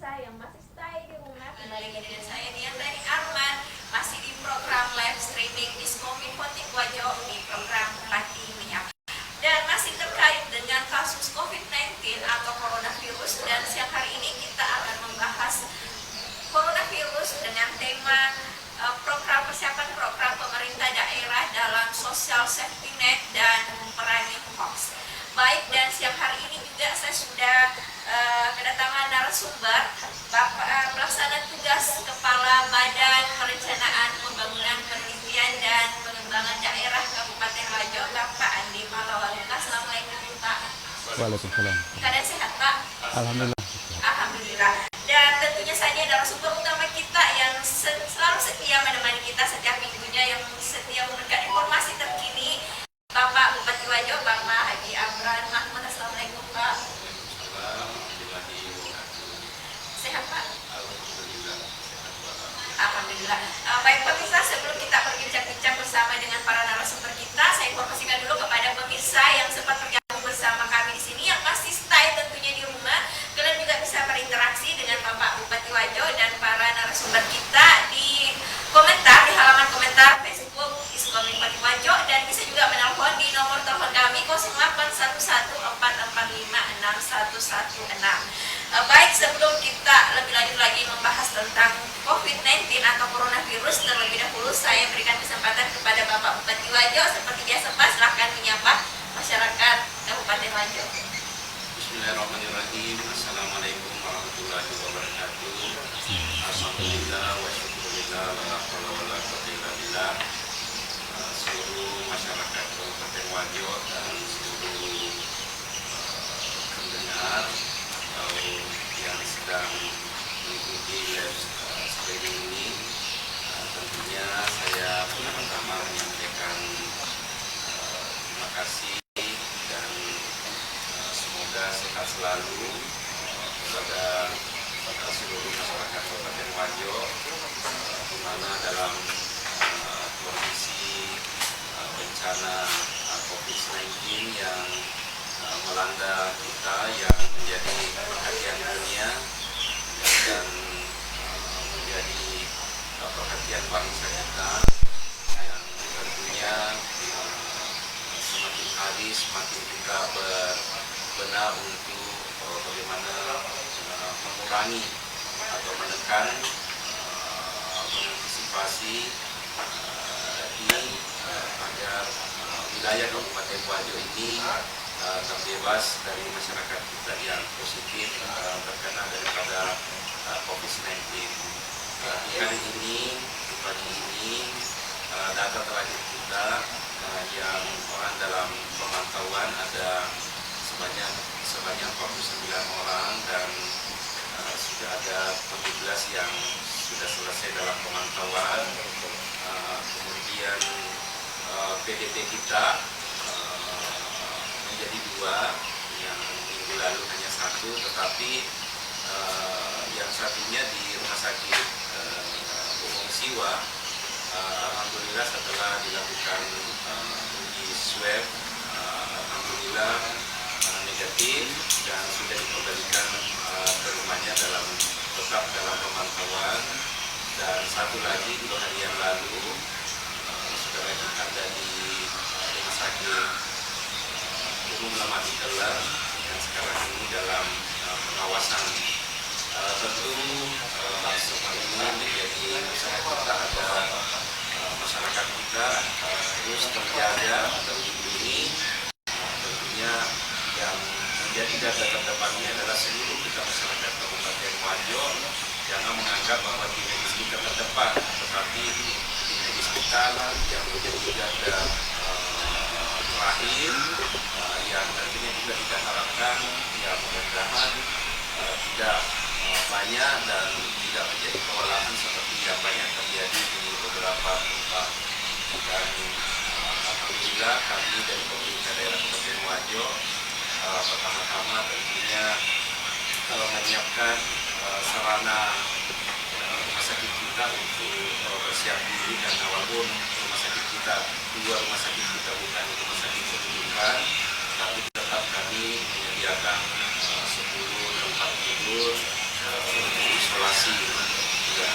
pemirsa yang masih stay di rumah, kembali lagi dengan saya Dian dari Arman, masih di program live streaming Diskominfo Tikwajo di program Bupati Minyak, dan masih terkait dengan kasus COVID-19 atau coronavirus. Dan siang hari ini kita akan membahas coronavirus dengan tema program persiapan program pemerintah daerah dalam social safety net dan memerangi hoax. Baik, dan siang hari ini juga saya sudah kedatangan narasumber Bapak Pelaksana Tugas Kepala Badan Perencanaan Pembangunan Penelitian dan Pengembangan Daerah Kabupaten Wajo, Bapak Andi Malawaluka. Assalamualaikum Pak. Waalaikumsalam. Keadaan sehat Pak? Alhamdulillah. Alhamdulillah. Dan tentunya saja narasumber utama kita yang selalu setia menemani kita setiap minggunya, yang setia memberikan informasi terkini, Bapak Bupati Wajo, Bapak Haji Amran Mahmud. Assalamualaikum Pak. Sehat Pak? Alhamdulillah. Baik pemirsa, sebelum kita berbincang-bincang bersama dengan para narasumber kita, saya informasikan dulu kepada pemirsa yang sempat bergabung bersama kami di sini, yang masih stay tentunya di rumah. Kalian juga bisa berinteraksi dengan Bapak Bupati Wajo dan para narasumber kita di komentar, di halaman komentar Facebook Diskominfo Wajo, dan bisa juga menelpon di nomor telepon kami 0811456116. Baik, sebelum kita lebih lanjut lagi membahas tentang COVID-19 atau coronavirus, terlebih dahulu saya berikan kesempatan kepada Bapak Bupati Wajo. Seperti biasa Pak, silahkan menyapa masyarakat Kabupaten Wajo. Bismillahirrahmanirrahim. Assalamualaikum warahmatullahi wabarakatuh. Alhamdulillah wa syukurillah wa la haula wa la quwwata illa billah. Seluruh masyarakat Kabupaten Wajo dan seluruh pendengar yang sedang mengikuti live streaming ini, tentunya saya pertama-tama menyampaikan terima kasih dan semoga sehat selalu kepada seluruh masyarakat Kabupaten Wajo, di mana dalam kondisi bencana COVID-19 yang melanda kita, yang menjadi perhatian dunia dan menjadi perhatian bangsa kita, yang tentunya semakin hari semakin kita berbenah untuk bagaimana mengurangi atau menekan, mengantisipasi ini agar wilayah Kabupaten Wajo ini terbebas dari masyarakat kita yang positif terkena daripada COVID-19. Di hari ini, di pagi ini, data terakhir kita yang orang dalam pemantauan ada sebanyak 49 orang, dan sudah ada 17 yang sudah selesai dalam pemantauan. Kemudian PDP kita menjadi 2, yang minggu lalu hanya 1, tetapi yang satunya di Rumah Sakit Umum Siwa, alhamdulillah setelah dilakukan uji swab, alhamdulillah negatif dan sudah dikembalikan ke rumahnya tetap dalam pemantauan. Dan satu lagi 2 hari yang lalu sudah dilakukan dari Rumah Sakit Umum Lamati Telar yang sekarang ini dalam pengawasan. Tentu semua ini menjadi usaha kita agar masyarakat kita terus terjaga, terlindungi. Tentunya yang menjadi garda terdepannya adalah seluruh kita masyarakat Kabupaten Wajo. Jangan menganggap bahwa tim medis kita terdepan, tetapi tim medis kita yang menjadi garda terakhir, yang tentunya juga kita harapkan ya mudah-mudahan tidak banyak dan tidak menjadi kewalahan seperti yang banyak terjadi di beberapa tempat. Dan alhamdulillah kami dari pemerintah daerah Kabupaten Wajo pertama-tama tentunya menyiapkan sarana rumah sakit kita untuk bersiap diri, dan walaupun rumah sakit kita, 2 rumah sakit kita bukan rumah sakit rujukan, tapi tetap kami menyediakan 10 tempat tidur isolasi juga,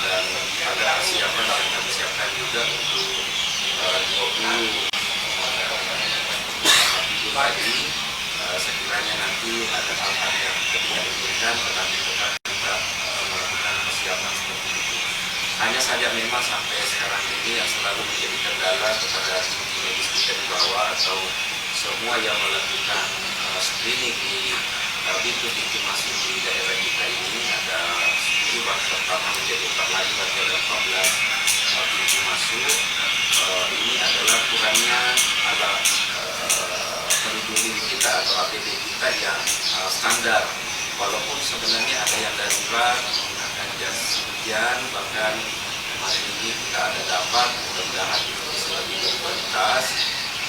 dan ada persiapan yang kami siapkan juga untuk 20 tidur lagi. Sekiranya nanti ada hal-hal yang tidak diinginkan, tetapi tetap kita melakukan persiapan seperti itu. Hanya saja memang sampai sekarang ini yang selalu menjadi kendala kepada tim medis kita di bawah atau semua yang melakukan screening di pintu-pintu masuk di daerah kita ini ada 10 pertama menjadi 4 lagi, berarti ada 14 pintu masuk. Ini adalah kurangnya alat pelindung diri kita atau APD kita yang standar, walaupun sebenarnya ada yang darurat menggunakan jas hujan. Bahkan kemarin ini kita ada dapat, mudah-mudahan itu bisa lebih berkualitas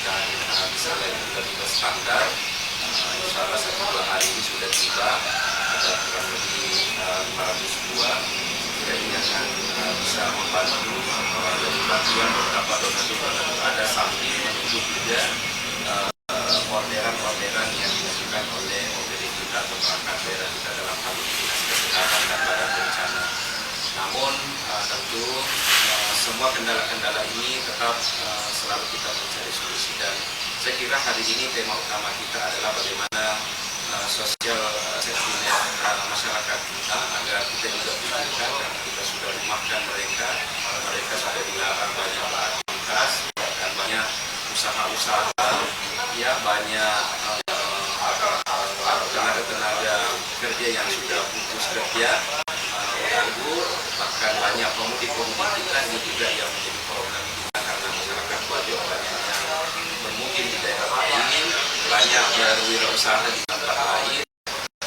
dan bisa lebih berstandar. Insya Allah 1-2 hari ini sudah tiba, ada kurang lebih 500 buah. Kira ini akan bisa membantu dari bantuan beberapa donatur ada sambil menunggu juga orderan-orderan yang dilakukan oleh OPD kita atau perangkat daerah kita dalam hal ini dinas kesehatan dan badan bencana. Namun tentu semua kendala-kendala ini tetap selalu kita mencari solusi, dan saya kira hari ini tema utama kita adalah bagaimana sosial safety net masyarakat kita agar kita juga pikirkan, karena kita sudah rumahkan mereka sudah dilarang banyak beraktivitas dan banyak usaha-usaha, ya banyak tenaga kerja yang sudah putus kerja, menganggur, bahkan banyak pemudik-pemudik kita ini juga yang menjadi problem kita karena masyarakat Bajo banyak yang bermukim di daerah lain, banyak berwirausaha di tempat lain.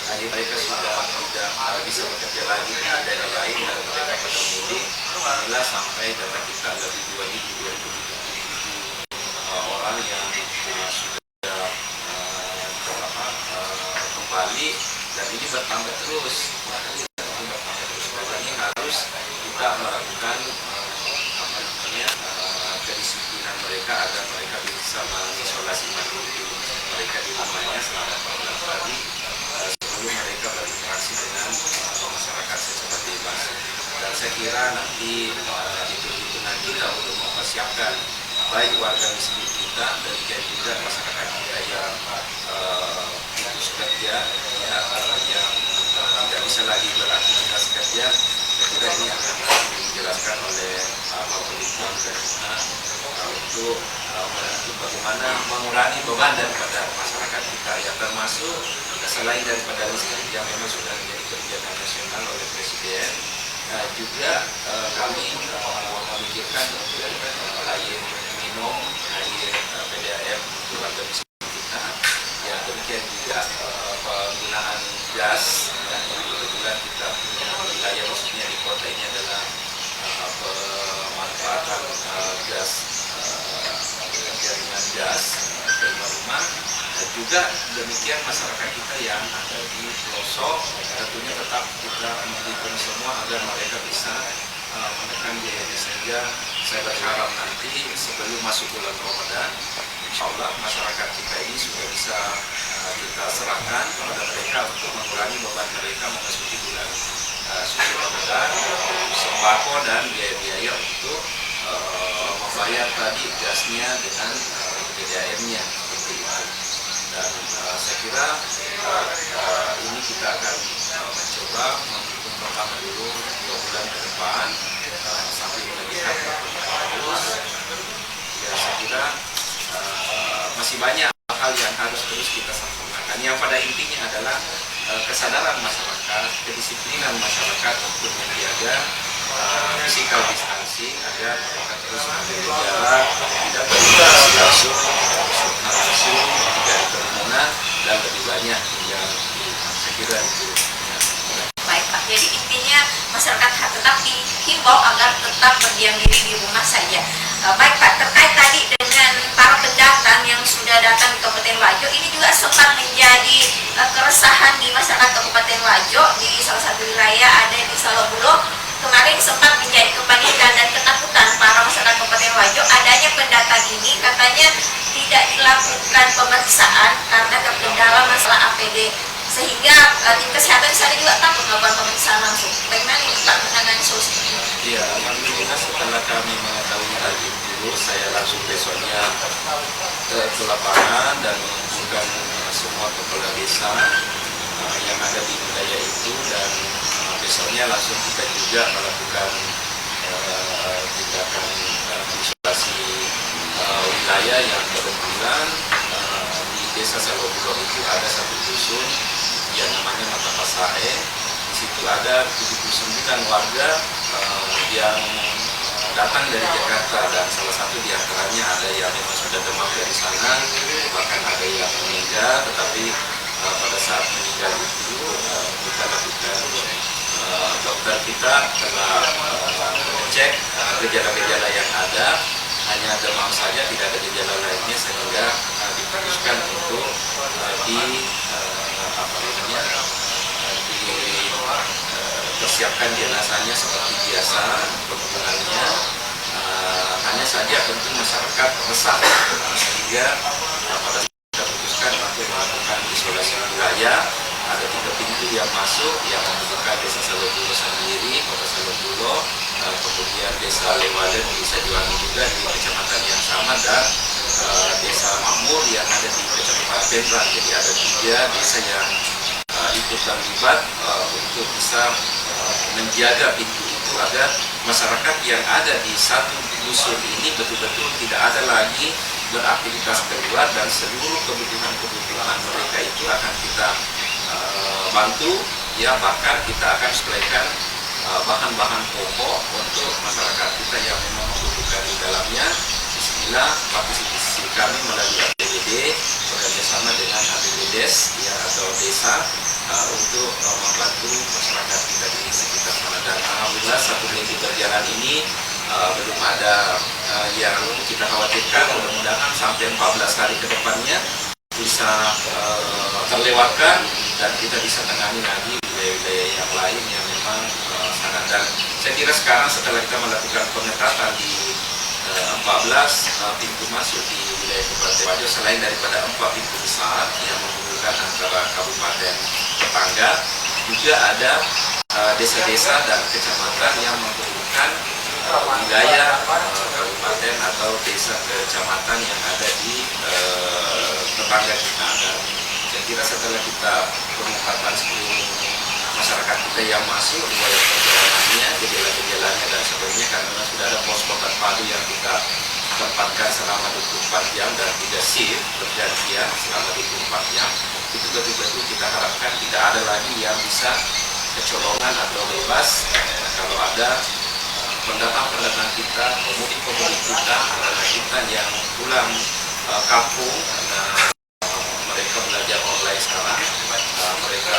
Jadi mereka sudah tidak bisa bekerja lagi di daerah lain dan mereka pada mudik. Alhamdulillah sampai data kita lebih 2.000 orang yang sudah kembali, dan ini bertambah terus. Makanya harus kita melakukan kedisiplinan mereka agar mereka bisa mengisolasi mandiri mereka di rumahnya selama 14 hari sebelum mereka berinteraksi dengan masyarakat secara bebas. Dan saya kira nanti hitung-hitungan kita untuk mempersiapkan baik warga miskin kita dan juga masyarakat kita yang putus kerja, yang tidak bisa lagi beraktivitas kerja. Saya kira ini akan dijelaskan oleh Pak Pelitbang untuk bagaimana mengurangi beban daripada masyarakat kita, yang termasuk selain daripada listrik yang memang sudah menjadi kebijakan nasional oleh Presiden, juga kami memikirkan untuk air minum, air PDAM untuk warga miskin kita. Ya demikian juga penggunaan gas, dan kebetulan kita punya wilayah khususnya di kota ini adalah pemanfaatan gas, jaringan gas ke rumah-rumah. Juga demikian masyarakat kita yang ada di pelosok, tentunya tetap kita mendukung semua agar mereka bisa menekan biayanya, sehingga saya berharap nanti sebelum masuk bulan Ramadan, insya Allah masyarakat kita ini sudah bisa kita serahkan kepada mereka untuk mengurangi beban mereka memasuki bulan suci Ramadan, sembako dan biaya-biaya untuk membayar tadi gasnya dengan PDAM-nya seperti itu. Dan saya kira ini kita akan mencoba menghitung pertama dulu 2 bulan ke depan sampai melihat terus. Ya saya kira masih banyak hal yang harus terus kita sempurnakan. Yang pada intinya adalah kesadaran masyarakat, kedisiplinan masyarakat untuk menjaga physical distancing agar mereka terus menjaga jarak, tidak berinteraksi langsung, langsung dari kerumunan dan lebih banyak yang saya kira itu. Baik Pak, jadi intinya masyarakat tetap dihimbau agar tetap berdiam diri di rumah saja. Baik Pak, terkait tadi dengan para pendatang yang sudah datang di Kabupaten Wajo, ini juga sempat menjadi keresahan di masyarakat Kabupaten Wajo. Di salah satu wilayah ada di Salobulo, kemarin sempat menjadi kepanikan dan ketakutan para masyarakat Kabupaten Wajo adanya pendatang ini, katanya tidak dilakukan pemeriksaan karena terkendala masalah APD, sehingga tim kesehatan di sana juga takut melakukan pemeriksaan langsung. Bagaimana terus saya langsung besoknya ke lapangan dan mengumpulkan semua kepala desa yang ada di wilayah itu, dan besoknya langsung kita juga melakukan tindakan isolasi wilayah yang kebetulan di desa Salobulo itu ada satu dusun yang namanya Matapasae. Di situ ada 79 warga yang datang dari Jakarta, dan salah satu di antaranya ada yang memang sudah demam dari sana, bahkan ada yang meninggal. Tetapi pada saat meninggal itu kita lakukan, dokter kita telah mengecek gejala-gejala yang ada, hanya demam saja, tidak ada gejala lainnya, sehingga diputuskan untuk dipersiapkan jenazahnya seperti biasa pembunuhannya. Hanya saja tentu masyarakat resah, sehingga pada saat kita putuskan untuk melakukan isolasi wilayah. Ada 3 pintu yang masuk, yang membuka desa Salobulo sendiri, kota Salobulo, kemudian desa Lewaden di Sajuwangi juga di kecamatan yang sama, dan desa Makmur yang ada di kecamatan Pendran. Jadi ada 3 desa yang ikut terlibat untuk bisa menjaga pintu itu agar masyarakat yang ada di satu dusun ini betul-betul tidak ada lagi beraktivitas keluar, dan seluruh kebutuhan mereka itu akan kita bantu, ya, bahkan kita akan sediakan bahan-bahan pokok untuk masyarakat kita yang memang membutuhkan di dalamnya. Bismillah, partisipasi kami melalui APBD bekerjasama dengan APBDes, ya, atau desa untuk membantu masyarakat kita di sekitar sana. Dan alhamdulillah 1 minggu berjalan ini belum ada yang kita khawatirkan. Mudah-mudahan sampai 14 hari ke depannya bisa terlewatkan dan kita bisa tangani lagi wilayah-wilayah yang lain yang memang sangat. Dan saya kira sekarang setelah kita melakukan pengetatan di 14 pintu masuk di wilayah Kabupaten Wajo, selain daripada 4 pintu besar yang menghubungkan antara kabupaten tetangga, juga ada desa-desa dan kecamatan yang menghubungkan wilayah kabupaten atau desa kecamatan yang ada di tetangga kita. Dan saya kira setelah kita pengetatan seluruh masyarakat kita yang masuk, riwayat perjalanannya, gejala-gejalanya dan sebagainya, karena sudah ada posko terpadu yang kita tempatkan selama 24 jam dan 3 shift bergantian selama 24 jam, itu betul-betul kita harapkan tidak ada lagi yang bisa kecolongan atau bebas. Kalau ada pendatang-pendatang kita, pemudik-pemudik kita, anak-anak kita yang pulang kampung karena mereka belajar online sekarang, mereka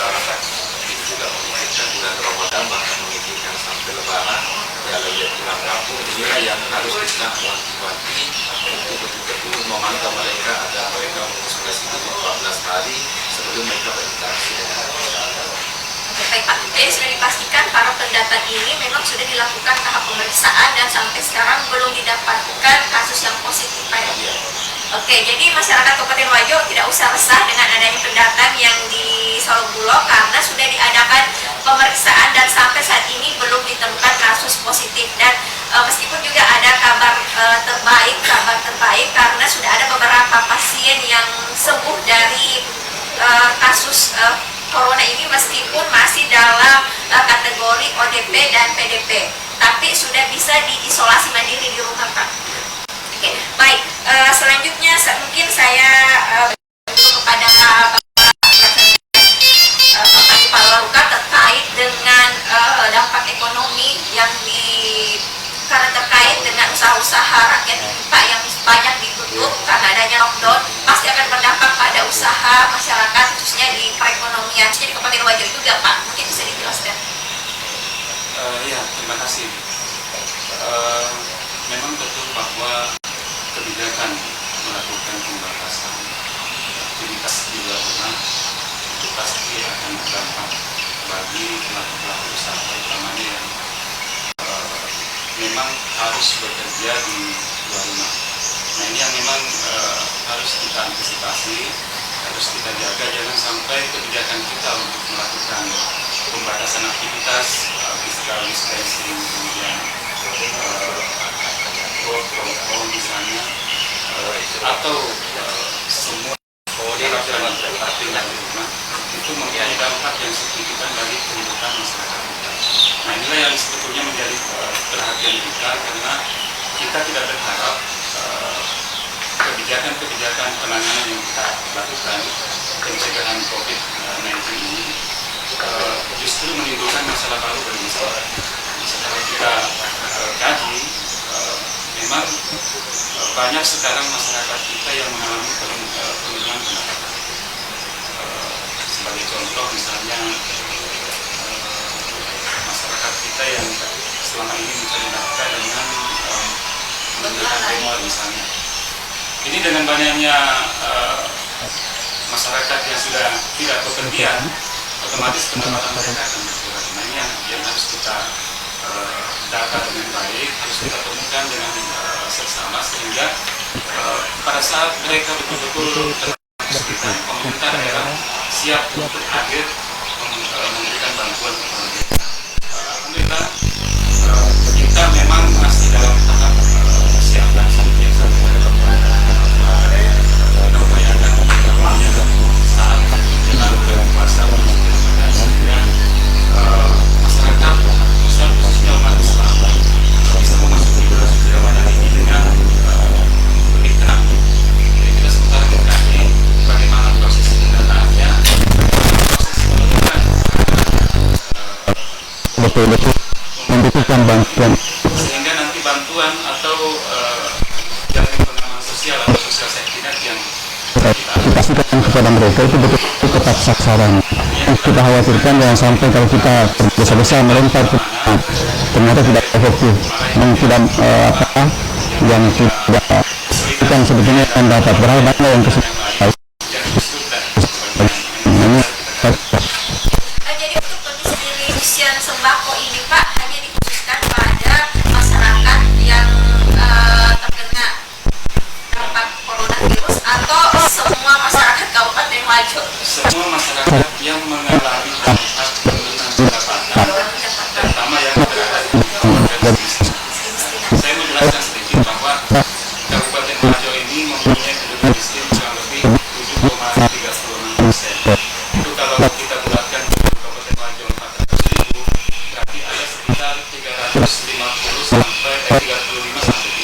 juga memikirkan bulan Ramadan, bahkan memikirkan sampai Lebaran, ya lebih pulang kampung. Inilah yang harus kita wanti-wanti untuk betul-betul memantau mereka agar mereka mengisolasi diri 14 hari sebelum mereka berinteraksi dengan masyarakat. Baik Pak, jadi sudah dipastikan para pendatang ini memang sudah dilakukan tahap pemeriksaan dan sampai sekarang belum didapatkan kasus yang positif Pak. Ya. Oke, jadi masyarakat Kabupaten Wajo tidak usah resah dengan adanya pendatang yang di Salobulo karena sudah diadakan pemeriksaan dan sampai saat ini belum ditemukan kasus positif. Dan meskipun juga ada kabar terbaik karena sudah ada beberapa pasien yang sembuh dari kasus corona ini, meskipun masih dalam kategori ODP dan PDP, tapi sudah bisa diisolasi mandiri di rumah Pak. Oke, baik. Selanjutnya mungkin saya kepada Bapak Kepala Luka terkait dengan dampak ekonomi yang karena terkait dengan usaha-usaha rakyat Pak yang banyak ditutup karena adanya lockdown, pasti akan berdampak pada usaha masyarakat khususnya di perekonomian. Jadi Kabupaten Wajo juga Pak, mungkin bisa dijelaskan. Ya, terima kasih. Memang betul bahwa kebijakan melakukan pembatasan aktivitas di luar rumah itu pasti akan berdampak bagi pelaku-pelaku usaha, utamanya yang memang harus bekerja di luar rumah. Nah, ini yang memang harus kita antisipasi, harus kita jaga, jangan sampai kebijakan kita untuk melakukan pembatasan aktivitas, physical distancing, kemudian pro misalnya, atau semua yang di rumah itu mempunyai dampak yang signifikan bagi kehidupan masyarakat kita. Nah, inilah yang sebetulnya menjadi perhatian kita, karena kita tidak berharap kebijakan-kebijakan penanganan yang kita lakukan pencegahan COVID-19 ini justru menimbulkan masalah baru bagi masyarakat. Setelah kita kaji, memang banyak sekarang masyarakat kita yang mengalami penurunan pendapatan. Sebagai contoh misalnya masyarakat kita yang selama ini mencari nafkah dengan menggunakan bemo misalnya. Ini dengan banyaknya masyarakat yang sudah tidak bepergian, otomatis pendapatan mereka akan berkurang. Nah, ini yang harus kita data dengan baik, harus kita temukan dengan seksama, sehingga pada saat mereka betul-betul kesulitan, pemerintah daerah siap untuk hadir memberikan bantuan kepada mereka. Alhamdulillah kita memang masih dalam tahap persiapan yang saat menjelang puasa sehingga masyarakat khususnya umat Islam bisa memasuki bulan suci Ramadan ini dengan lebih tenang. Jadi kita sementara mengkaji bagaimana proses pendataannya, proses penurunan Betul-betul membutuhkan bantuan. sehingga nanti bantuan atau jaminan pengaman sosial atau sosial safety net yang Dipastikan kepada mereka itu betul-betul tepat sasaran. Kita khawatirkan jangan sampai kalau kita besar-besar melempar ternyata tidak efektif dan tidak yang tidak kita sebetulnya yang dapat berapa banyak yang kesulitan. Jadi untuk pendistribusian sembako ini Pak hanya dikhususkan pada masyarakat yang terkena dampak coronavirus atau semua masyarakat Kabupaten Wajo? semua masyarakat yang mengalami dampak penurunan pendapatan, terutama yang berada di keluarga miskin. Saya menjelaskan sedikit bahwa Kabupaten Wajo ini mempunyai penduduk miskin kurang lebih 7,36%. Itu kalau kita bulatkan penduduk Kabupaten Wajo 400.000, berarti ada sekitar 350 sampai 35 sampai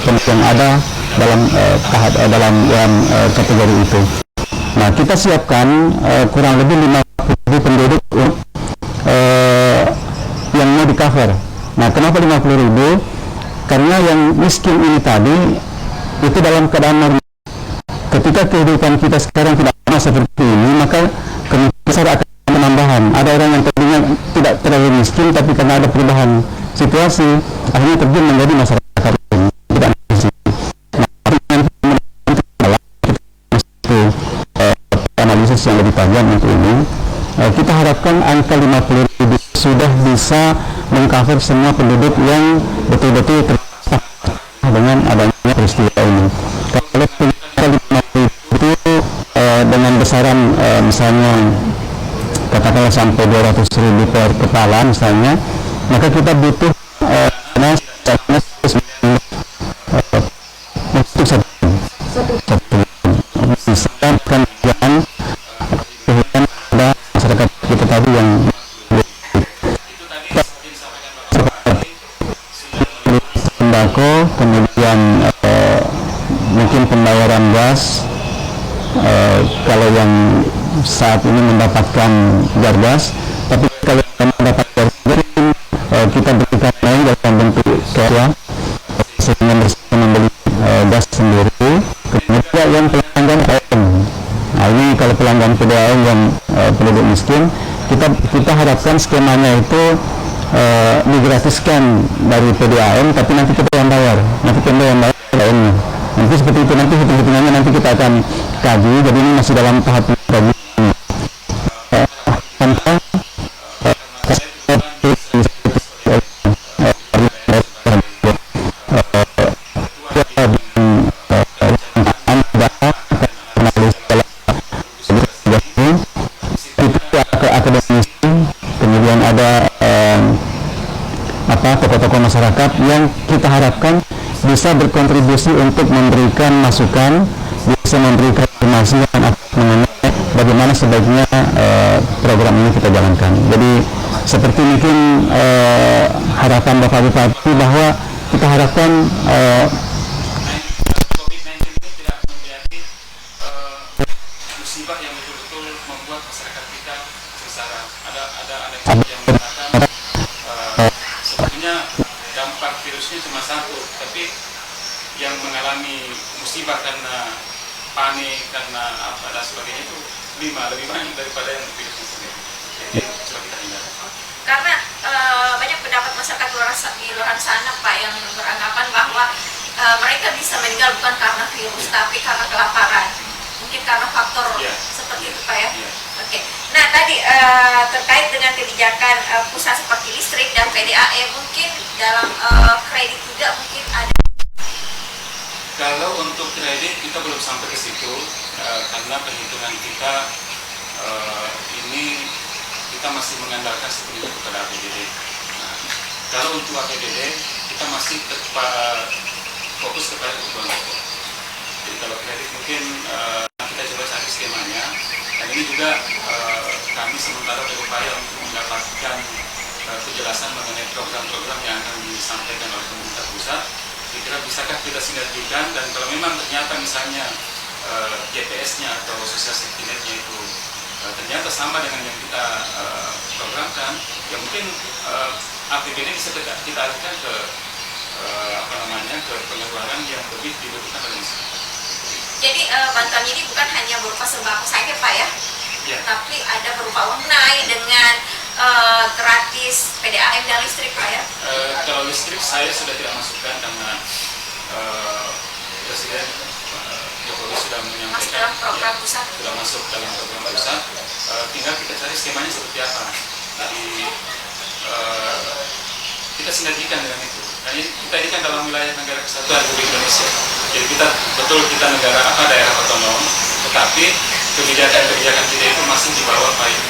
37 yang ada dalam kategori itu. Nah, kita siapkan kurang lebih 50.000 penduduk yang mau di cover. Nah, kenapa 50.000? Karena yang miskin ini tadi itu dalam keadaan normal. Ketika kehidupan kita sekarang tidak sama seperti ini, maka kemungkinan besar akan penambahan. Ada orang yang tadinya tidak terlalu miskin, tapi karena ada perubahan situasi, akhirnya terjun menjadi masyarakat ini. Tidak miskin. Analisis yang lebih tajam untuk ini, kita harapkan angka 50.000 sudah bisa mengcover semua penduduk yang betul-betul terdampak dengan adanya peristiwa ini. Kalau angka 50.000 itu dengan besaran misalnya katakanlah sampai 200.000 per kepala misalnya, maka kita butuh kemudian mungkin pembayaran gas kalau yang saat ini mendapatkan gas, tapi kalau yang mendapatkan kita berikan lain dalam bentuk karya sehingga mereka membeli gas sendiri. Kemudian yang pelanggan AIM, nah ini kalau pelanggan PDAM yang penduduk miskin, kita harapkan skemanya itu digratiskan dari PDAM, tapi nanti kita yang bayar, lainnya. Nanti seperti itu, nanti hitung-hitungannya nanti kita akan kaji. Jadi ini masih dalam tahap kaji. Kemudian ada tokoh-tokoh masyarakat yang kita harapkan bisa berkontribusi untuk memberikan masukan, bisa memberikan informasi yang akan mengenai bagaimana sebaiknya program ini kita jalankan. Jadi seperti mungkin harapan Bapak Bupati bahwa kita harapkan COVID-19 itu tidak menjadi musibah yang betul-betul membuat masyarakat kita sengsara. Ada yang mengatakan sebenarnya dampak virusnya cuma satu, tapi yang mengalami musibah karena panik, karena apa dan sebagainya itu lebih banyak daripada yang virusnya sendiri. Jadi coba kita hindari. Karena banyak pendapat masyarakat di luar sana Pak yang beranggapan bahwa mereka bisa meninggal bukan karena virus tapi karena kelaparan, mungkin karena faktor seperti itu Pak ya. Oke. Nah tadi terkait dengan kebijakan pusat seperti listrik dan PDAM, mungkin dalam kredit juga mungkin ada. Kalau untuk kredit kita belum sampai ke situ karena perhitungan kita ini kita masih mengandalkan sepenuhnya kepada APBD. Nah, kalau untuk APBD kita masih fokus kepada kebutuhan pokok. Jadi kalau kredit mungkin kita coba cari skemanya. Dan ini juga kami sementara berupaya untuk mendapatkan kejelasan mengenai program-program yang akan disampaikan oleh pemerintah pusat. Kira-kira bisakah kita sinergikan, dan kalau memang ternyata misalnya GPS-nya atau social safety net-nya itu ternyata sama dengan yang kita programkan, ya mungkin APBD bisa kita alihkan ke ke pengeluaran yang lebih dibutuhkan oleh masyarakat. Jadi bantuan ini bukan hanya berupa sembako saja Pak ya, tapi ada berupa uang tunai dengan gratis PDAM dan listrik Pak ya. Kalau listrik saya sudah tidak masukkan karena Presiden Jokowi sudah menyampaikan masuk dalam program pusat. Sudah masuk dalam program pusat. Tinggal kita cari skemanya seperti apa. Jadi kita sinergikan dengan itu. Nah, kita ini kan dalam wilayah negara kesatuan Republik Indonesia. Jadi kita negara daerah otonom, tetapi kebijakan-kebijakan kita itu masih di bawah payung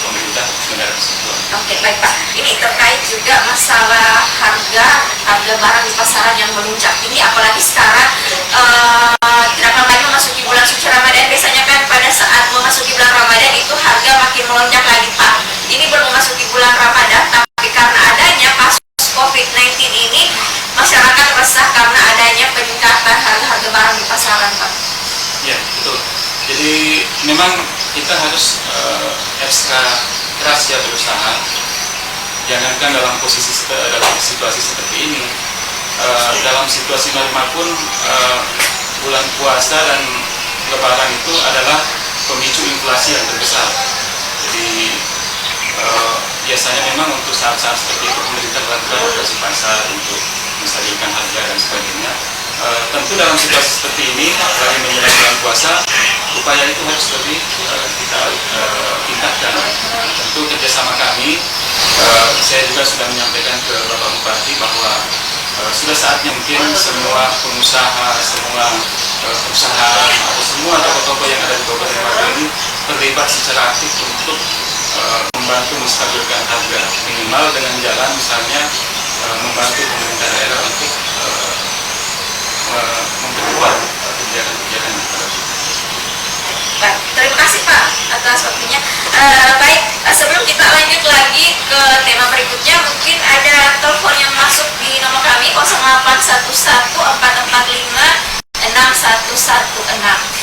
pemerintah negara kesatuan. Oke, baik Pak. Ini terkait juga masalah harga barang di pasaran yang melonjak tinggi, apalagi sekarang tidak lama lagi memasuki bulan suci Ramadan. Biasanya kan pada saat memasuki bulan Ramadan itu harga makin melonjak lagi Pak. Ini belum memasuki bulan Ramadan, tapi karena adanya kasus COVID-19 ini, masyarakat resah karena adanya peningkatan harga barang di pasaran Pak. Ya, betul. Jadi memang kita harus ekstra keras ya berusaha. Jangankan dalam situasi seperti ini, dalam situasi normal pun bulan puasa dan Lebaran itu adalah pemicu inflasi yang terbesar. Jadi biasanya memang untuk saat-saat seperti itu pemerintah melakukan operasi pasar untuk menstabilkan harga dan sebagainya. Tentu dalam situasi seperti ini, lagi menjelang bulan puasa, upaya itu harus lebih kita tingkatkan. Tentu kerjasama kami, saya juga sudah menyampaikan ke Bapak Bupati bahwa sudah saatnya mungkin semua pengusaha, semua perusahaan atau semua toko-toko yang ada di Kabupaten Wajo ini terlibat secara aktif untuk membantu menstabilkan harga, minimal dengan jalan misalnya membantu pemerintah daerah untuk memperkuat kebijakan-kebijakan yang ada. Baik, terima kasih Pak atas waktunya. Baik, sebelum kita lanjut lagi ke tema berikutnya, mungkin ada telepon yang masuk di nomor kami 0811445616.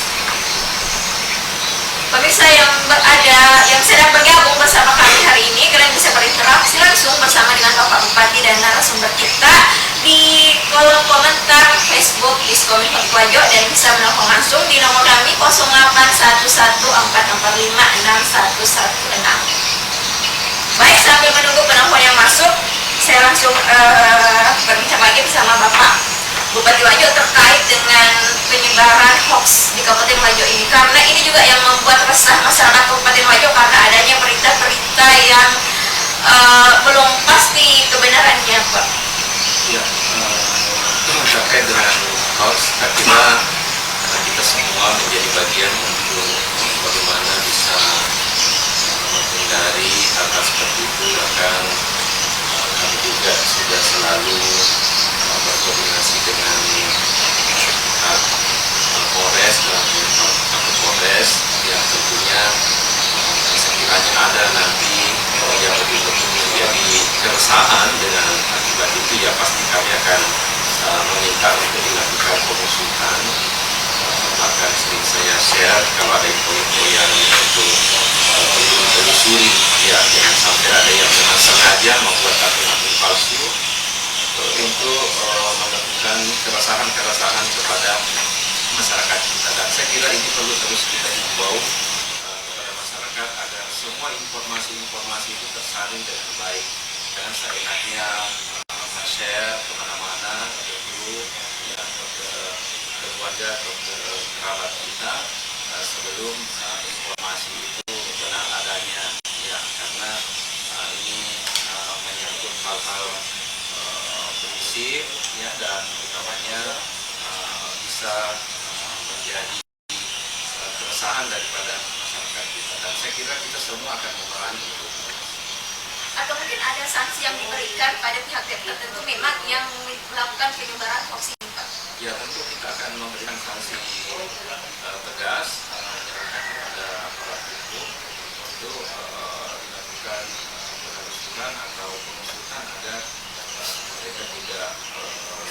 Pemirsa yang sedang bergabung bersama kami hari ini, kalian bisa berinteraksi langsung bersama dengan Bapak Bupati dan narasumber kita di kolom komentar Facebook Diskomin Wajo, dan bisa menelpon langsung di nomor kami 0811445616. Baik, sambil menunggu penelpon yang masuk, saya langsung berbincang lagi bersama Bapak Bupati Wajo terkait dengan penyebaran hoax di Kabupaten Wajo ini, karena ini juga yang membuat resah masyarakat Kabupaten Wajo karena adanya berita-berita yang belum pasti kebenarannya Pak. Ya, terkait dengan hoax, artinya kita semua menjadi bagian untuk bagaimana bisa menghindari hal-hal seperti itu. Bahkan kami juga juga selalu berkoordinasi dengan pihak Polres dan Polres yang tentunya sekiranya ada nanti yang betul-betul menjadi keresahan dengan akibat itu, ya pasti kami akan meminta untuk dilakukan pengusutan. Bahkan sering saya share kalau ada info-info yang itu perlu ditelusuri, ya jangan sampai ada yang memang sengaja membuat akun-akun palsu untuk melakukan keresahan kepada masyarakat kita. Dan saya kira ini perlu terus kita himbau kepada masyarakat agar semua informasi itu tersalin dengan baik. Jangan seenaknya share kemana-mana ke grup, ya, ke keluarga atau ke kerabat kita sebelum informasi itu benar adanya, ya, karena ini menyangkut hal-hal prinsip, ya, dan utamanya bisa menjadi keresahan daripada masyarakat kita, dan saya kira kita semua akan memerangi itu. Atau mungkin ada sanksi yang diberikan pada pihak-pihak tertentu memang yang melakukan penyebaran hoax ini, Pak? Ya, tentu kita akan memberikan sanksi tegas, menyerahkan kepada aparat hukum untuk dilakukan penelusuran atau pengusutan agar mereka tidak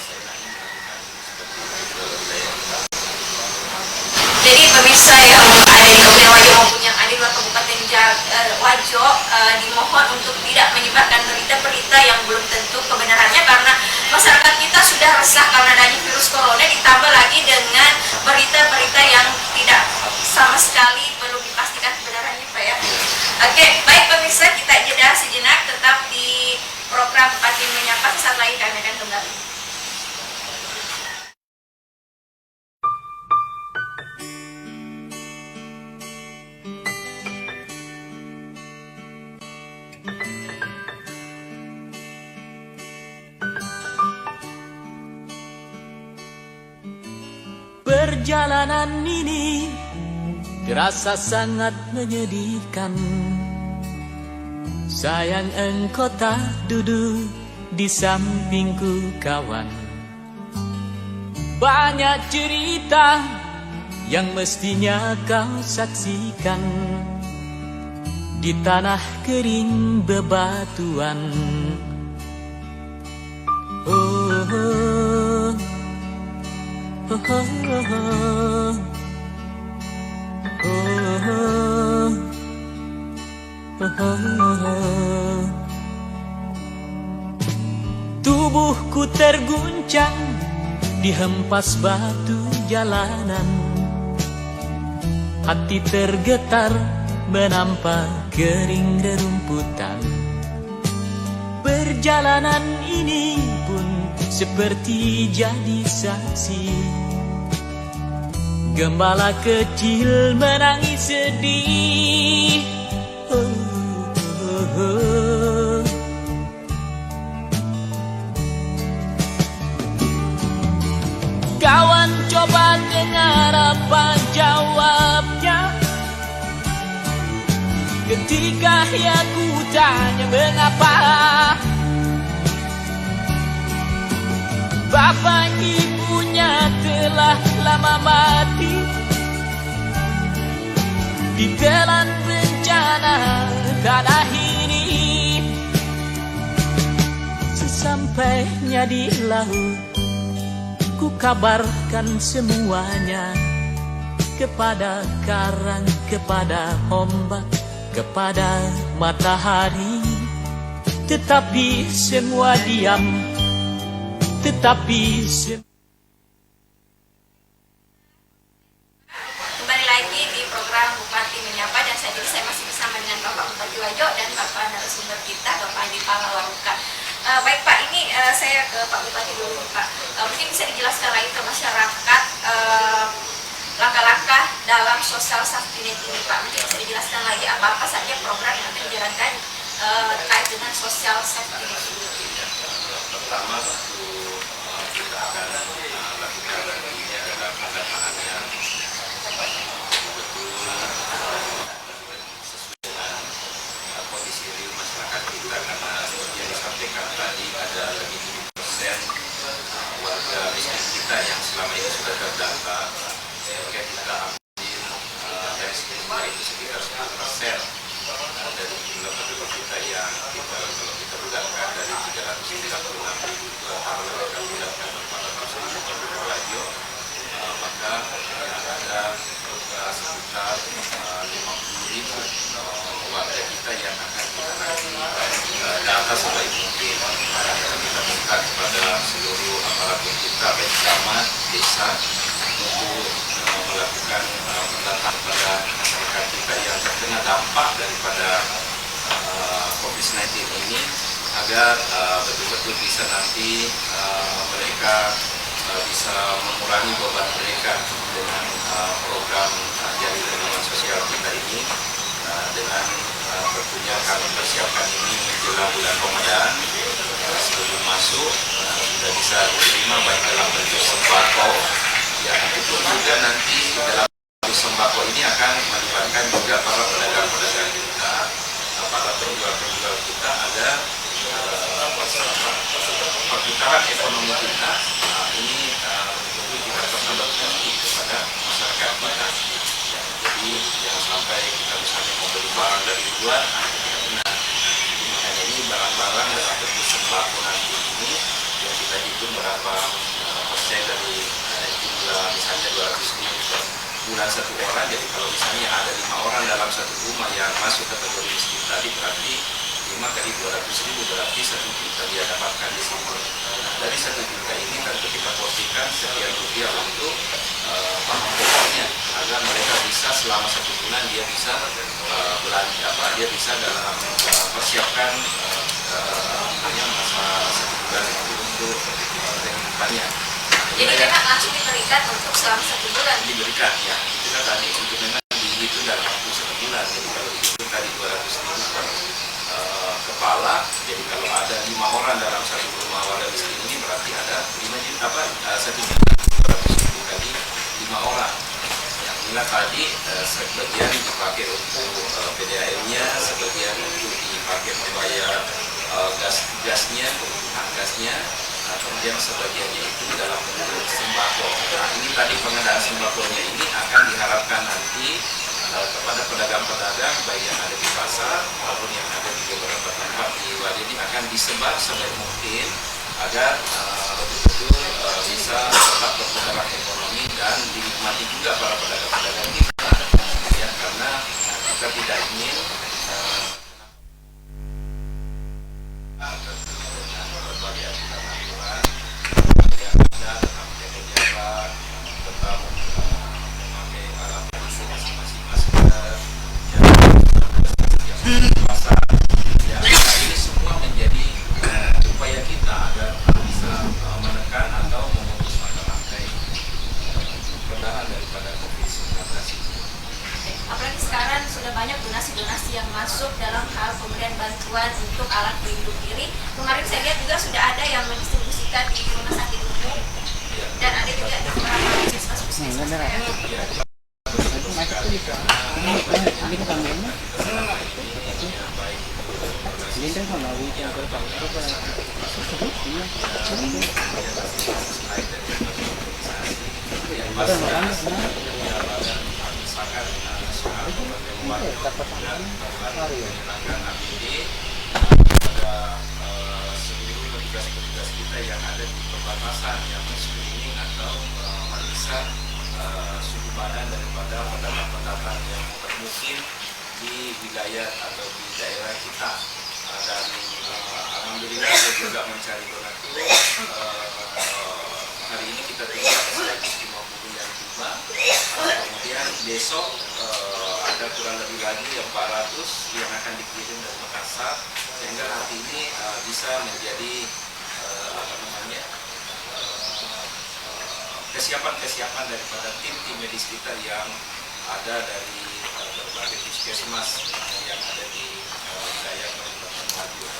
seenaknya melakukan seperti itu ke wilayah kita. Jadi pemirsa yang ada di Kabupaten Wajo maupun yang ada di luar Kabupaten Wajo dimohon untuk tidak menyebarkan berita-berita yang belum tentu kebenarannya, karena masyarakat kita sudah resah karena adanya virus corona, ditambah lagi dengan berita-berita yang tidak sama sekali belum dipastikan kebenarannya, Pak, ya. Oke, baik pemirsa, kita jeda sejenak, tetap di program Pati Menyapa. Sesaat lagi kami akan kembali. Perjalanan ini terasa sangat menyedihkan. Sayang engkau tak duduk di sampingku, kawan. Banyak cerita yang mestinya kau saksikan di tanah kering bebatuan. Tubuhku terguncang dihempas batu jalanan. Hati tergetar menampak kering rerumputan. Perjalanan ini pun seperti jadi saksi. Gembala kecil menangis sedih. Kawan, coba dengar apa jawabnya ketika aku tanya mengapa bapak ibunya telah lama mati ditelan bencana tanah ini. Sesampainya di laut, ku kabarkan semuanya kepada karang, kepada ombak, kepada matahari. Tetapi semua diam, tetapi Kembali lagi di program Bupati Menyapa, dan saya masih bersama dengan Bapak Bupati Wajo dan Bapak narasumber kita, Bapak Andi Palawaruka. Baik Pak, ini saya ke Pak Bupati dulu, Pak. Mungkin bisa dijelaskan lagi ke masyarakat langkah-langkah dalam sosial safety net ini, Pak. Mungkin bisa dijelaskan lagi apa-apa saja program yang akan dijalankan terkait dengan sosial safety net ini. Pertama, kita akan lakukan nantinya adalah pendataan yang betul-betul sesuai dengan kondisi real masyarakat kita, karena seperti yang disampaikan tadi ada lebih kita baik camat, desa untuk melakukan pendataan pada masyarakat kita yang terkena dampak daripada COVID-19 ini agar betul-betul bisa nanti mereka bisa mengurangi beban mereka dengan program jaringan aman sosial kita ini dengan tentunya kami persiapkan ini menjelang bulan Ramadan sebelum masuk sudah bisa diterima baik dalam bentuk sembako yang itu juga nanti dalam bentuk sembako ini akan melibatkan juga para pedagang-pedagang kita, para penjual-penjual kita agar perputaran ekonomi kita ini betul-betul tidak pernah berhenti kepada masyarakat kita. Jadi jangan sampai kita misalnya mau beli barang dari luar, tidak benar. Makanya ini barang-barang dalam bentuk sembako nanti ini yang kita hitung berapa persen dari jumlah misalnya 200.000 per bulan satu orang. Jadi kalau misalnya ada 5 orang dalam satu rumah yang masuk kategori miskin tadi, berarti 5 kali 200.000 berarti 1 juta dia dapatkan di sini. Nah, dari 1 juta ini tentu kita porsikan sekian rupiah untuk bahan pokoknya agar mereka bisa selama 1 bulan dia bisa belanja dia bisa dalam persiapkan masa 1 bulan itu untuk kehidupannya. Jadi memang langsung diberikan untuk selama 1 bulan. Diberikan ya, itu kan tadi untuk memang dihitung dalam waktu 1 bulan. Jadi kalau dihitung tadi 200.000 per kepala, jadi kalau ada 5 orang dalam satu rumah warga miskin ini berarti ada 1 juta 200.000 kali 5 orang. Yang inilah tadi sebagian dipakai untuk PDAM-nya, sebagian untuk dipakai membayar gasnya, kebutuhan gasnya, kemudian sebagiannya itu dalam bentuk sembako. Nah ini tadi pengadaan sembakonya ini akan diharapkan nanti kepada pedagang-pedagang baik yang ada di pasar maupun yang ada di beberapa tempat di Wadi ini akan disebar sebaik mungkin agar betul-betul bisa tetap perputaran ekonomi dan dinikmati juga para pedagang-pedagang kita ya, karena kita tidak ingin berbagai aturan-aturan yang ada tetap menjaga jarak, tetap memakai alat masing-masing masker, pasar. Ya, ini semua menjadi upaya kita agar bisa menekan atau memutus mata rantai penularan daripada COVID-19 ini. Apalagi sekarang sudah banyak donasi-donasi yang masuk dalam hal pemberian bantuan untuk alat pelindung diri. Kemarin saya lihat juga sudah ada yang mendistribusikan di rumah sakit umum dan ada juga di beberapa puskesmas-puskesmas. Seluruh petugas-petugas kita yang ada di perbatasan yang screening atau memeriksa suhu badan daripada pendatang yang bermukim di wilayah atau di daerah kita. Dan alhamdulillah saya juga mencari donatur. Hari ini kita tinggal ada 150 yang tiba. Kemudian besok ada kurang lebih lagi yang 400 yang akan dikirim dari Makassar, sehingga nanti ini bisa menjadi kesiapan daripada tim medis kita yang ada dari berbagai puskesmas yang ada di wilayah Kabupaten Madiun.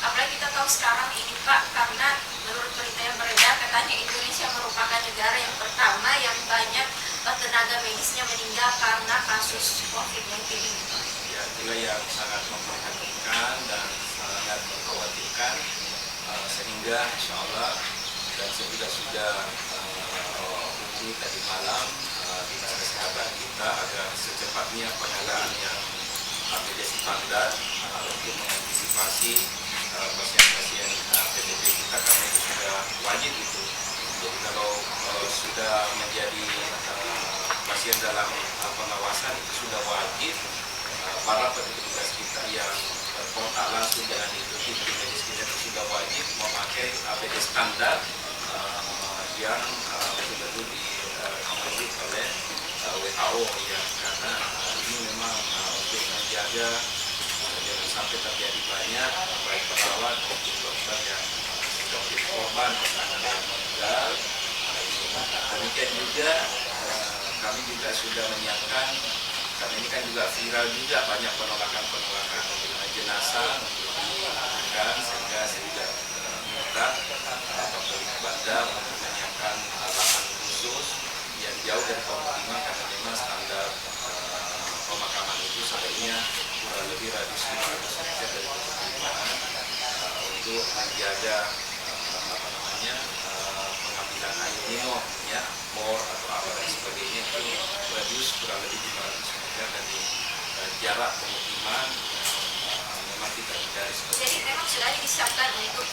Apalagi kita tahu sekarang ini Pak, karena menurut berita yang beredar katanya Indonesia merupakan negara yang pertama yang banyak tenaga medisnya meninggal karena kasus COVID-19 ini. Ya, itulah yang sangat memprihatinkan dan sangat mengkhawatirkan, sehingga insya Allah dan sudah hubungi tadi malam dinas kesehatan kita agar secepatnya pengadaan yang APD standar untuk mengantisipasi pasien-pasien PDP kita, karena itu sudah wajib itu. Jadi kalau sudah menjadi pasien dalam pengawasan itu sudah wajib para petugas kita yang berkontak langsung dengan itu tim medis kita itu sudah wajib memakai APD standar yang betul-betul diaudit oleh WHO ya, karena ini memang untuk menjaga jangan sampai terjadi banyak baik perawat maupun dokter yang menjadi korban penanganan meninggal. Demikian juga kami juga sudah menyiapkan, karena ini kan juga viral juga banyak penolakan jenazah untuk dilakukan, sehingga saya juga minta Kapolri Bandar untuk menyiapkan lahan khusus yang jauh dari pemukiman, karena memang standar pemakaman itu sebaiknya kurang lebih radius 500 meter dari pemukiman untuk menjaga pengambilan air minum ya, bor atau apa dan sebagainya, itu radius kurang lebih 500 meter dari jarak pemukiman memang kita hindari. Jadi memang sudah disiapkan untuk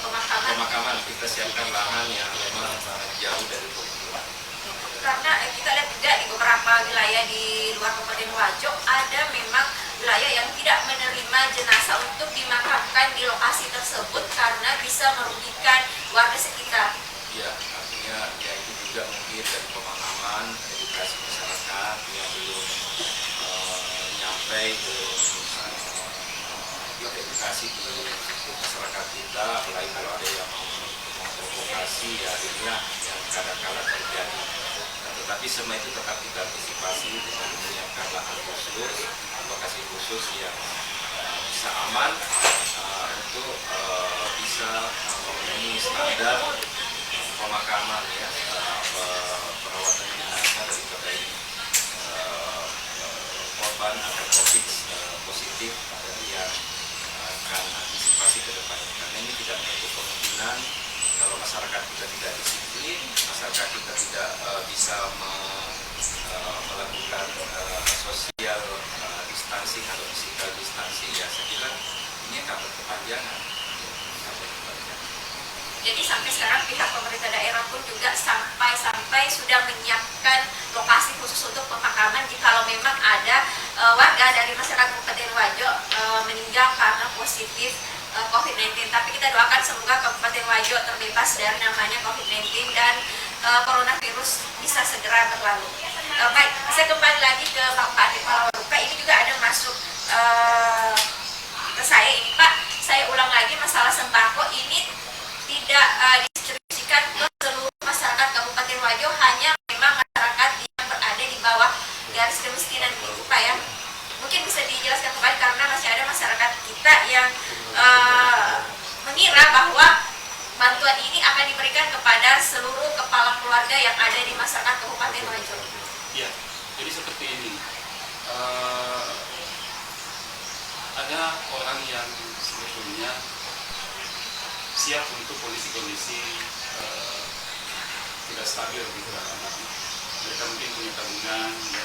pemakaman. Kita siapkan lahan yang memang jauh dari pemukiman. Karena kita lihat juga di beberapa wilayah di luar Kabupaten Wajo ada memang wilayah yang tidak menerima jenazah untuk dimakamkan di lokasi tersebut karena bisa merugikan warga sekitar. Ya, artinya ya itu juga mungkin dari pemahaman edukasi masyarakat yang belum nyampe ke edukasi di masyarakat kita, apalagi kalau ada yang memprovokasi, ya inilah yang kadang-kadang terjadi. Tetapi semua itu tetap kita antisipasi dengan menyiapkan lahan khusus, lokasi khusus yang bisa aman untuk bisa memenuhi standar pemakaman ya, perawatan jenazah daripada korban akan COVID positif yang akan antisipasi ke depannya. Karena ini tidak menutup kemungkinan kalau masyarakat kita tidak disiplin, masyarakat kita tidak bisa melakukan social distancing atau physical distancing, ya saya kira ini akan berkepanjangan. Jadi sampai sekarang pihak pemerintah daerah pun juga sampai sudah menyiapkan lokasi khusus untuk pemakaman jikalau memang ada warga dari masyarakat Kabupaten Wajo meninggal karena positif COVID-19. Tapi kita doakan semoga Kabupaten Wajo terbebas dari namanya COVID-19 dan coronavirus bisa segera berlalu. Baik, saya kembali lagi ke Bapak Ade Palawaruka. Ini juga ada masuk ke saya ini, Pak. Saya ulang lagi masalah sembako ini tidak didistribusikan ke seluruh masyarakat Kabupaten Wajo, hanya memang masyarakat yang berada di bawah garis kemiskinan itu, Pak ya. Mungkin bisa dijelaskan kembali karena masih ada masyarakat kita yang mengira bahwa bantuan ini akan diberikan kepada seluruh kepala keluarga yang ada di masyarakat Kabupaten Wajo. Ya, jadi seperti ini. Ada orang yang sebetulnya siap untuk kondisi-kondisi tidak stabil gitu kan. Mereka mungkin punya tabungan, ya.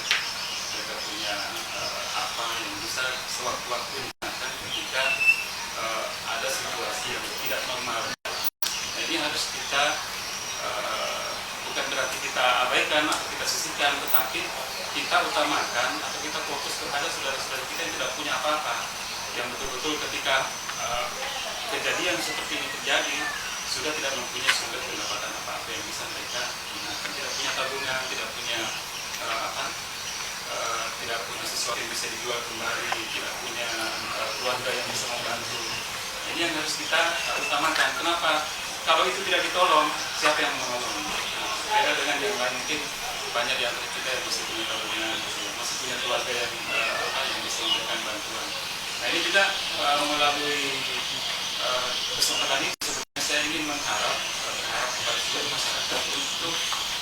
Mereka punya apa yang bisa sewaktu-waktu digunakan ketika ada situasi yang tidak normal. Nah, ini harus kita bukan berarti kita abaikan atau kita sisihkan, tetapi kita utamakan atau kita fokus kepada saudara-saudara kita yang tidak punya apa-apa, yang betul-betul ketika kejadian seperti ini terjadi sudah tidak mempunyai sumber pendapatan apa-apa yang bisa mereka gunakan, tidak punya tabungan, tidak punya tidak punya sesuatu yang bisa dijual kembali, tidak punya keluarga yang bisa membantu. Ini yang harus kita utamakan. Kenapa? Kalau itu tidak ditolong, siapa yang menolong? Beda dengan yang lain, mungkin banyak di antara kita yang masih punya tabungan, masih punya keluarga yang bisa memberikan bantuan. Nah, ini juga melalui kesempatan ini sebenarnya saya ingin mengharap kepada seluruh masyarakat untuk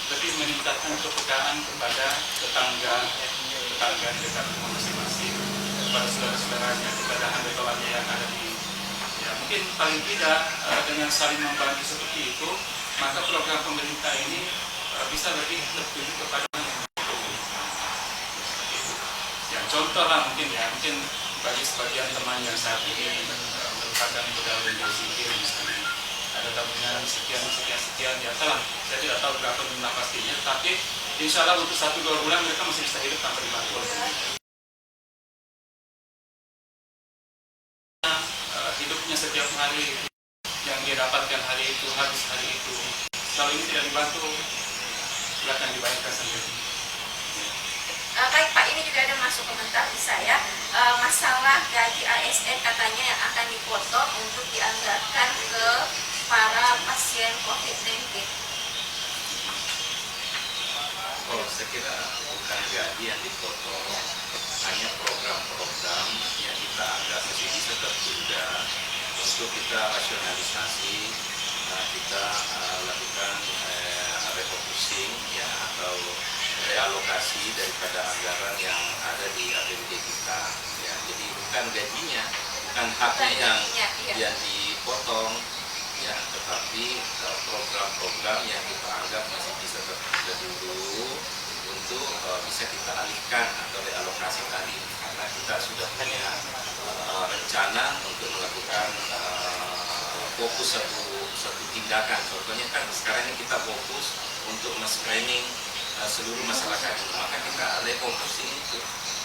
lebih meningkatkan kepekaan kepada tetangga dekat rumah masing-masing, kepada saudara-saudaranya, kepada anggota yang ada di, ya mungkin paling tidak dengan saling membantu seperti itu, maka program pemerintah ini bisa lebih tertuju kepada yang membutuhkan. Ya contoh lah mungkin bagi sebagian teman yang saat ini merupakan pegawai negeri sipil misalnya, ada tabungan sekian ya telah, saya tidak tahu berapa jumlah pastinya, tapi insya Allah untuk 1-2 bulan mereka masih bisa hidup tanpa dibantu oleh pemerintah. Hidupnya setiap hari yang dia dapatkan hari itu, habis hari itu, kalau ini tidak dibantu, silakan dibayarkan sendiri. Baik Pak, ini juga ada masuk komentar di saya, masalah gaji ASN katanya yang akan dipotong untuk dianggarkan ke para pasien COVID-19. Oh, saya kira bukan gaji yang dipotong, hanya program-program yang kita anggap masih bisa tertunda untuk kita rasionalisasi, kita lakukan refocusing ya, atau realokasi daripada anggaran yang ada di APBD kita. Ya, jadi bukan gajinya, bukan haknya yang dipotong, ya, tetapi program-program yang kita anggap masih bisa tertunda dulu untuk bisa kita alihkan atau realokasi tadi, karena kita sudah punya rencana untuk melakukan fokus satu tindakan. Contohnya kan sekarang ini kita fokus untuk men-screening seluruh masyarakat, maka kita refocusing itu.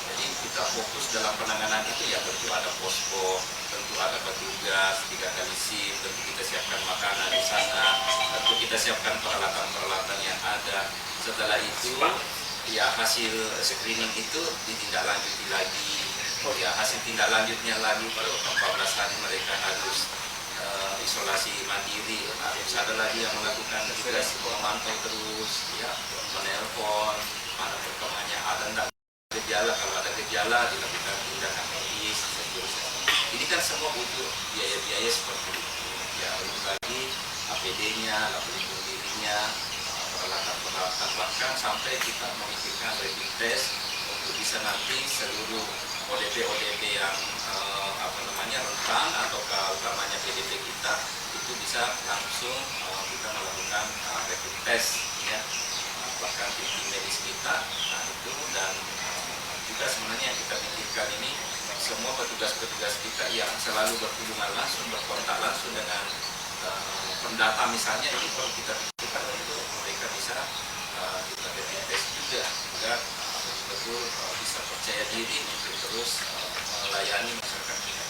Jadi kita fokus dalam penanganan itu, ya tentu ada posko, tentu ada petugas 3 kali shift, tentu kita siapkan makanan di sana, tentu kita siapkan peralatan-peralatan yang ada. Setelah itu ya hasil screening itu ditindaklanjuti lagi. Ya hasil tindak lanjutnya lagi pada 14 hari mereka harus isolasi mandiri, harus ada lagi yang melakukan tugas memantau terus, ya, menelpon mana perkembangannya, ada enggak gejala, kalau ada gejala dilakukan tindakan medis, seterusnya. Ini kan semua butuh biaya-biaya seperti itu. Ya, belum lagi APD-nya, alat pelindung dirinya, peralatan-peralatan, bahkan sampai kita memikirkan rapid test untuk bisa nanti seluruh ODP yang rentan atau utamanya PDP kita itu bisa langsung kita melakukan rapid test, ya, bahkan tim medis kita itu, dan juga sebenarnya yang kita pikirkan ini semua petugas-petugas kita yang selalu berhubungan langsung, berkontak langsung dengan pendata misalnya, itu perlu kita pikirkan untuk mereka bisa kita rapid test juga agar betul-betul bisa percaya diri untuk terus melayani masyarakat kita.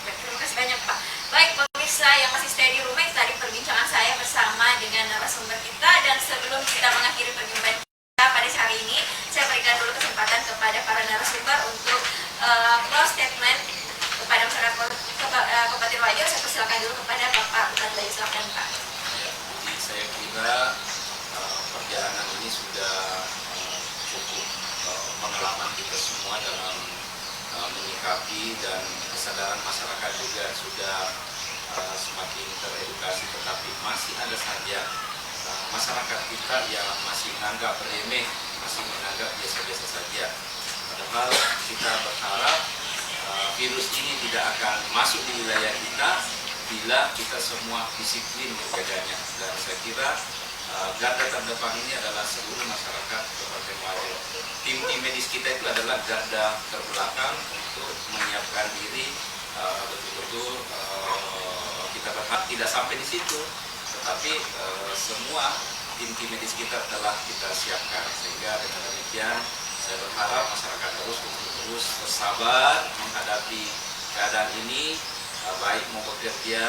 Terima kasih banyak Pak. Baik pemirsa yang masih stay di rumah, tadi perbincangan saya bersama dengan narasumber kita, dan sebelum kita mengakhiri perjumpaan kita pada hari ini, saya berikan dulu kesempatan kepada para narasumber untuk close statement kepada masyarakat Kabupaten Wajo. Saya persilakan dulu kepada Bapak Bupati Wajo, silakan Pak. Ya, jadi saya kira perjalanan ini sudah cukup pengalaman kita semua dalam menyikapi, dan kesadaran masyarakat juga sudah semakin teredukasi, tetapi masih ada saja masyarakat kita yang masih menganggap remeh, masih menganggap biasa-biasa saja. Padahal kita berharap virus ini tidak akan masuk di wilayah kita bila kita semua disiplin menjaganya. Dan saya kira garda terdepan ini adalah seluruh masyarakat Kabupaten Wajo. Tim medis kita itu adalah garda terbelakang untuk menyiapkan diri betul-betul. Kita berharap tidak sampai di situ, tetapi semua tim medis kita telah kita siapkan, sehingga dengan demikian saya berharap masyarakat terus bersabar menghadapi keadaan ini, baik mau bekerja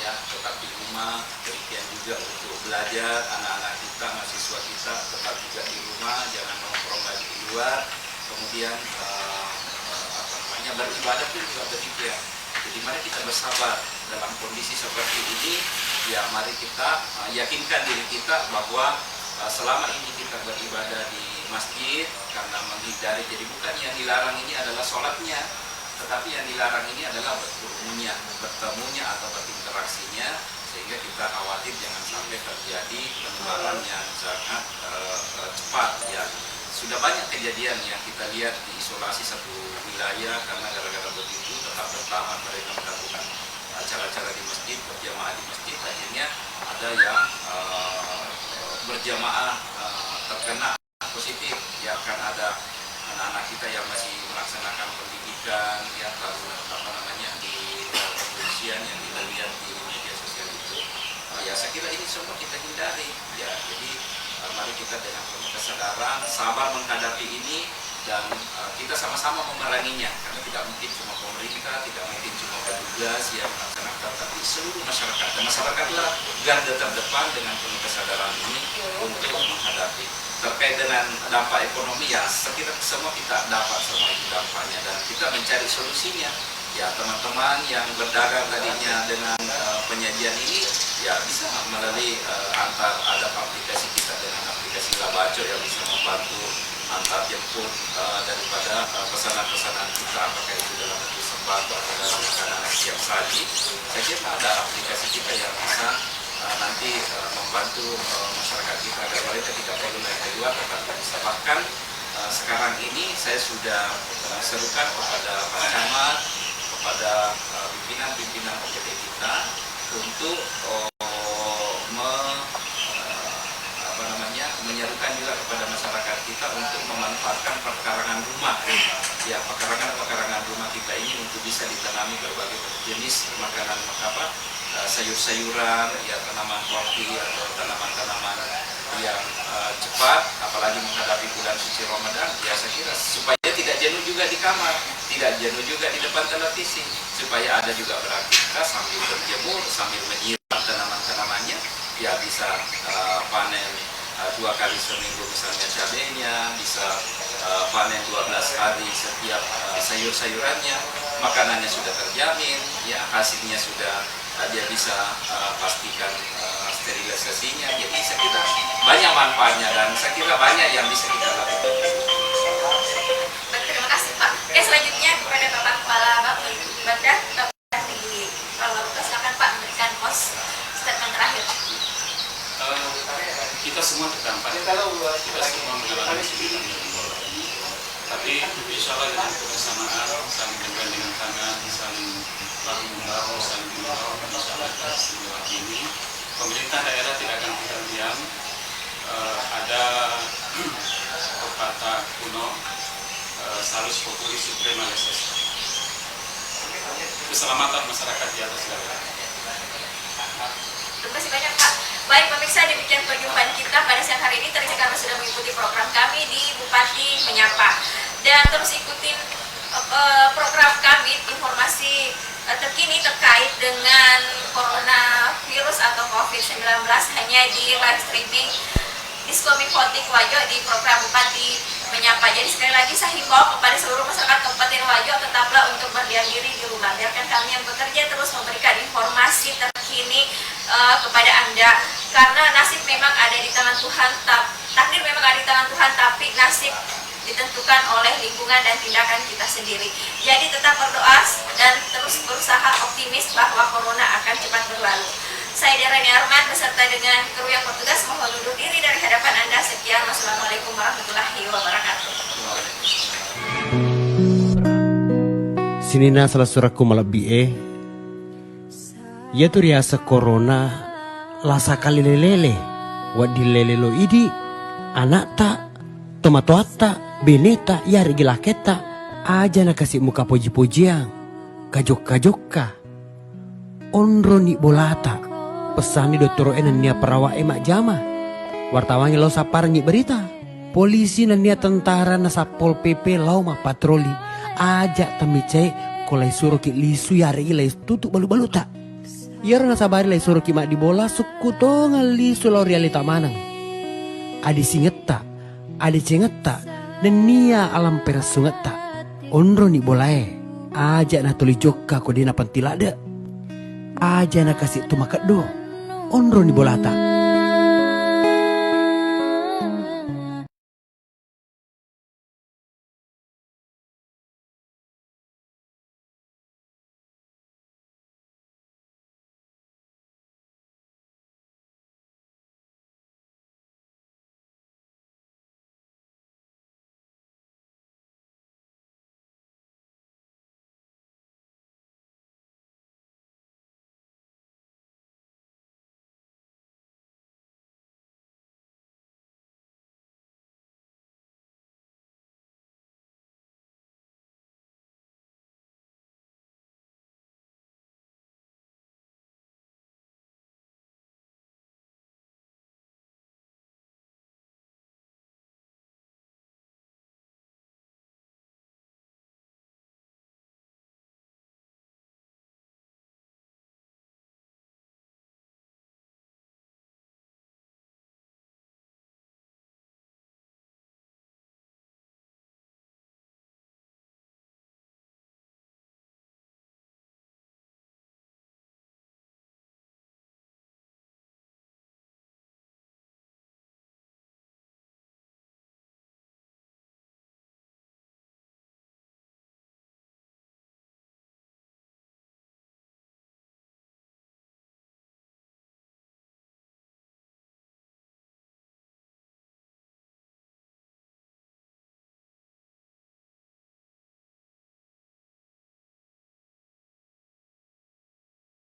ya tetap di rumah, demikian juga untuk belajar anak-anak kita, mahasiswa kita tetap juga di rumah, jangan nongkrong lagi di luar. Kemudian beribadah pun juga begitu ya. Jadi mari kita bersabar dalam kondisi seperti ini. Ya mari kita yakinkan diri kita bahwa selama ini kita beribadah di masjid karena menghindari, jadi bukan yang dilarang ini adalah sholatnya, tetapi yang dilarang ini adalah bertemunya atau berinteraksinya, sehingga kita khawatir jangan sampai terjadi penularan yang sangat cepat ya. Sudah banyak kejadian yang kita lihat di isolasi satu wilayah karena gara-gara begitu tetap bertahan mereka melakukan acara-acara di masjid, berjamaah di masjid, akhirnya ada yang berjamaah terkena positif. Ya kan ada anak-anak kita yang masih melaksanakan pendidikan ya, lalu di kepolisian yang kita lihat di media sosial itu. Ya saya kira ini semua kita hindari ya. Jadi mari kita dengan penuh kesadaran sabar menghadapi ini, dan kita sama-sama memeranginya, karena tidak mungkin cuma pemerintah, tidak mungkin cuma petugas yang melaksanakan, tapi seluruh masyarakat, dan masyarakatlah garda terdepan dengan penuh kesadaran ini untuk menghadapi. Terkait dengan dampak ekonomi, ya kita semua kita dapat semua itu dampaknya, dan kita mencari solusinya. Ya, teman-teman yang berdagang tadinya dengan penyajian ini, ya bisa melalui ada aplikasi kita dengan aplikasi Labaco yang bisa membantu antar jemput daripada pesanan-pesanan kita, apakah itu dalam bentuk sembako atau dalam makanan siap saji. Saya kira ada aplikasi kita yang bisa nanti membantu masyarakat kita agar mereka tidak perlu naik keluar, tetapi bisa. Bahkan sekarang ini saya sudah serukan kepada Pak Camat, kepada pimpinan-pimpinan OPD kita untuk menyerukan juga kepada masyarakat kita untuk memanfaatkan pekarangan rumah. Ya, pekarangan rumah kita ini untuk bisa ditanami berbagai jenis makanan, sayur-sayuran, ya tanaman kopi atau tanaman-tanaman yang cepat, apalagi menghadapi bulan suci Ramadan. Ya, saya kira supaya tidak jenuh juga di kamar, tidak jenuh juga di depan televisi, supaya ada juga beraktivitas sambil berjemur, sambil menyiram tanaman-tanamannya, ya bisa panen 2 kali seminggu misalnya cabenya, bisa panen 12 kali setiap sayur-sayurannya, makanannya sudah terjamin, ya hasilnya sudah dia bisa pastikan sterilisasinya. Jadi saya kira banyak manfaatnya, dan saya kira banyak yang bisa kita lakukan. Terima kasih Pak. Selanjutnya kepada Bapak Kepala Bapeda di Purwakarta, silakan Pak memberikan statement terakhir. Kita semua terdampak, kita semua mengalami kesulitan dari bola ini. Tapi insya Allah dengan kebersamaan, saling bergandengan tangan, saling bahu membahu, saling membahu, insya Allah kita semua ini. Pemerintah daerah tidak akan tinggal diam. Ada pepatah kuno, salus populi suprema leses. Keselamatan masyarakat di atas segala. Terima kasih banyak Pak. Baik pemirsa, demikian perjumpaan kita pada siang hari ini. Terima kasih sudah mengikuti program kami di Bupati Menyapa, dan terus ikutin program kami, informasi terkini terkait dengan coronavirus atau COVID-19 hanya di live streaming Diskominfo Wajo di program Bupati Menyapa. Jadi sekali lagi saya himbau kepada seluruh masyarakat Kabupaten Wajo, tetaplah untuk berdiam diri di rumah. Biarkan kami yang bekerja terus memberikan informasi terkini kepada Anda, karena nasib memang ada di tangan Tuhan, takdir memang ada di tangan Tuhan, tapi nasib ditentukan oleh lingkungan dan tindakan kita sendiri. Jadi tetap berdoa dan terus berusaha optimis bahwa corona akan cepat berlalu. Saya Darani Arman beserta dengan kru yang bertugas mohon undur diri dari hadapan Anda. Sekian, wassalamualaikum warahmatullahi wabarakatuh. Sinina salah suraku malabie, yaitu riasa corona lasa kali lelele, wadi lele lo idi, anak tak, tomatoata, beneta, ya regilaketa, aja nak kasih muka puji-pujian, kajok-kajokka, onro ni bolata, pesani doktoro enan nia perawa emak jama, wartawannya lo sapar ni berita, polisi nan nia tentara na sapol PP lau ma patroli, aja tamice kolai suruh ki lisu ya regilai tutup balu-balu tak. Yar na sabari lai suruh ki mak di bola suku tongal lisu lau realita manang. Adi singeta, adi cengeta, dan nia alam perasungeta. Onro ni bolae, aja na tuli joka kodina pantilada. Aja na kasih tumakat do, onro ni bolata.